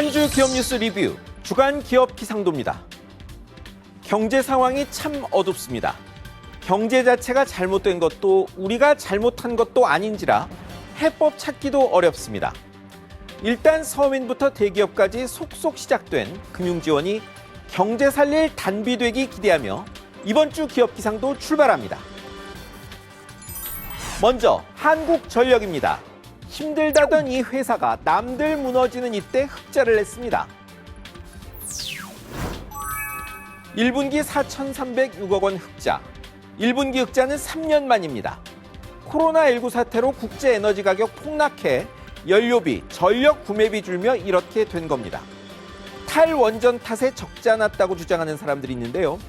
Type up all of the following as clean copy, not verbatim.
한 주 기업 뉴스 리뷰 주간 기업 기상도입니다. 경제 상황이 참 어둡습니다. 경제 자체가 잘못된 것도 우리가 잘못한 것도 아닌지라 해법 찾기도 어렵습니다. 일단 서민부터 대기업까지 속속 시작된 금융지원이 경제 살릴 단비되기 기대하며 이번 주 기업 기상도 출발합니다. 먼저 한국전력입니다. 힘들다던 이 회사가 남들 무너지는 이때 흑자를 냈습니다. 1분기 4,306억 원 흑자. 1분기 흑자는 3년 만입니다. 코로나19 사태로 국제 에너지 가격 폭락해 연료비, 전력 구매비 줄며 이렇게 된 겁니다. 탈원전 탓에 적자 났다고 주장하는 사람들이 있는데요.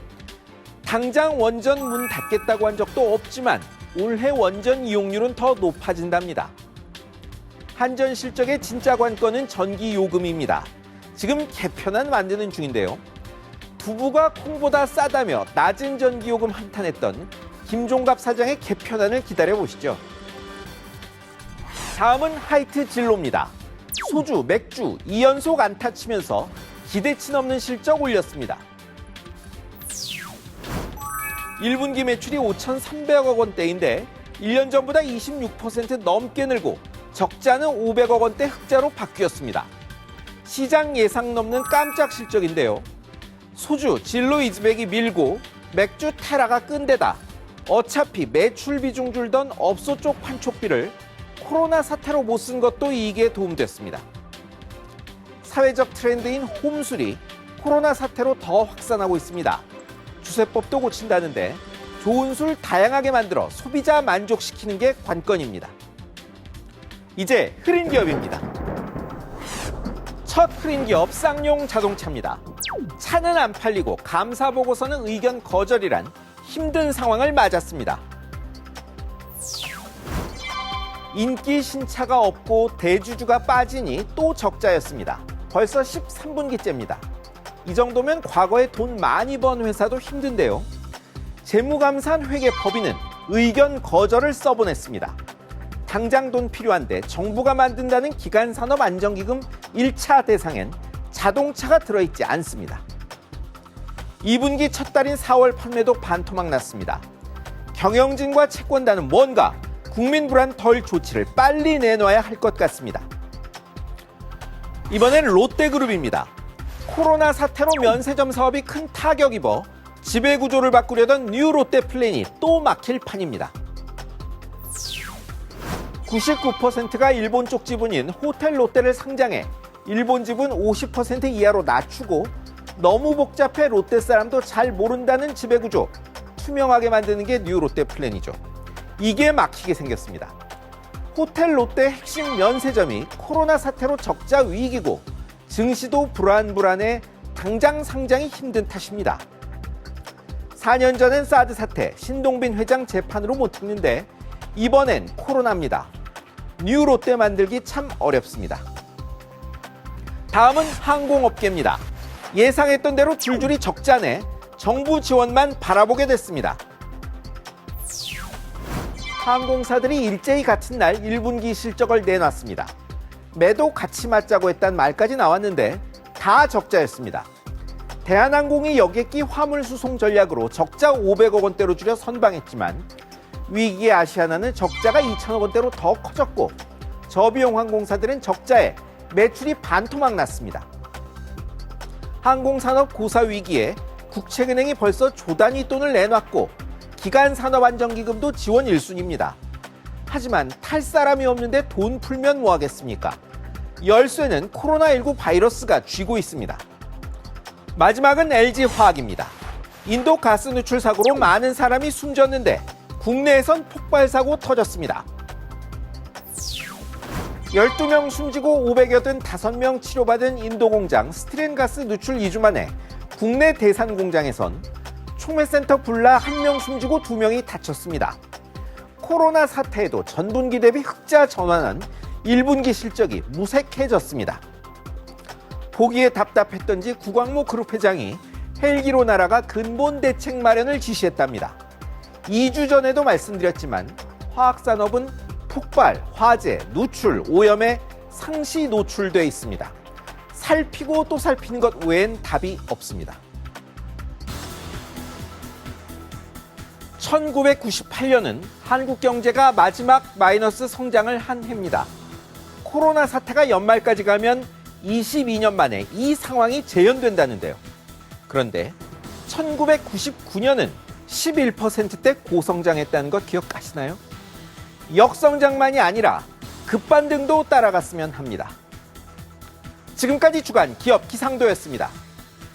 당장 원전 문 닫겠다고 한 적도 없지만 올해 원전 이용률은 더 높아진답니다. 한전 실적의 진짜 관건은 전기 요금입니다. 지금 개편안 만드는 중인데요. 두부가 콩보다 싸다며 낮은 전기 요금 한탄했던 김종갑 사장의 개편안을 기다려보시죠. 다음은 하이트 진로입니다. 소주, 맥주 2연속 안타 치면서 기대치 넘는 실적 올렸습니다. 1분기 매출이 5,300억 원대인데 1년 전보다 26% 넘게 늘고 적자는 500억 원대 흑자로 바뀌었습니다. 시장 예상 넘는 깜짝 실적인데요. 소주, 진로 이즈백이 밀고 맥주 테라가 끈 데다 어차피 매출 비중 줄던 업소 쪽 판촉비를 코로나 사태로 못 쓴 것도 이익에 도움됐습니다. 사회적 트렌드인 홈술이 코로나 사태로 더 확산하고 있습니다. 주세법도 고친다는데 좋은 술 다양하게 만들어 소비자 만족시키는 게 관건입니다. 이제 흐린 기업입니다. 첫 흐린 기업 쌍용 자동차입니다. 차는 안 팔리고 감사 보고서는 의견 거절이란 힘든 상황을 맞았습니다. 인기 신차가 없고 대주주가 빠지니 또 적자였습니다. 벌써 13분기째입니다. 이 정도면 과거에 돈 많이 번 회사도 힘든데요. 재무감사한 회계법인은 의견 거절을 써보냈습니다. 당장 돈 필요한데 정부가 만든다는 기간산업안정기금 1차 대상엔 자동차가 들어있지 않습니다. 2분기 첫 달인 4월 판매도 반토막 났습니다. 경영진과 채권단은 뭔가 국민 불안 덜 조치를 빨리 내놔야 할 것 같습니다. 이번엔 롯데그룹입니다. 코로나 사태로 면세점 사업이 큰 타격 입어 지배구조를 바꾸려던 뉴 롯데 플랜이 또 막힐 판입니다. 99%가 일본 쪽 지분인 호텔 롯데를 상장해 일본 지분 50% 이하로 낮추고 너무 복잡해 롯데 사람도 잘 모른다는 지배구조 투명하게 만드는 게 뉴 롯데 플랜이죠. 이게 막히게 생겼습니다. 호텔 롯데 핵심 면세점이 코로나 사태로 적자 위기고 증시도 불안해 당장 상장이 힘든 탓입니다. 4년 전엔 사드 사태, 신동빈 회장 재판으로 못 찍는데 이번엔 코로나입니다. 뉴 롯데 만들기 참 어렵습니다. 다음은 항공업계입니다. 예상했던 대로 줄줄이 적자내 정부 지원만 바라보게 됐습니다. 항공사들이 일제히 같은 날 1분기 실적을 내놨습니다. 매도 같이 맞자고 했단 말까지 나왔는데 다 적자였습니다. 대한항공이 여객기 화물 수송 전략으로 적자 500억 원대로 줄여 선방했지만 위기의 아시아나는 적자가 2천억 원대로 더 커졌고 저비용 항공사들은 적자에 매출이 반토막 났습니다. 항공산업 고사 위기에 국책은행이 벌써 조단위 돈을 내놨고 기간산업안정기금도 지원 1순위입니다. 하지만 탈 사람이 없는데 돈 풀면 뭐 하겠습니까? 열쇠는 코로나19 바이러스가 쥐고 있습니다. 마지막은 LG화학입니다. 인도 가스 누출 사고로 많은 사람이 숨졌는데 국내에선 폭발 사고 터졌습니다. 12명 숨지고 585명 치료받은 인도 공장 스티렌가스 누출 2주 만에 국내 대산 공장에선 총매센터 불나 1명 숨지고 2명이 다쳤습니다. 코로나 사태에도 전분기 대비 흑자 전환한 1분기 실적이 무색해졌습니다. 보기에 답답했던지 구광모 그룹 회장이 헬기로 날아가 근본 대책 마련을 지시했답니다. 2주 전에도 말씀드렸지만 화학산업은 폭발, 화재, 누출, 오염에 상시 노출돼 있습니다. 살피고 또 살피는 것 외엔 답이 없습니다. 1998년은 한국 경제가 마지막 마이너스 성장을 한 해입니다. 코로나 사태가 연말까지 가면 22년 만에 이 상황이 재현된다는데요. 그런데 1999년은 11%대 고성장했다는 것 기억하시나요? 역성장만이 아니라 급반등도 따라갔으면 합니다. 지금까지 주간 기업 기상도였습니다.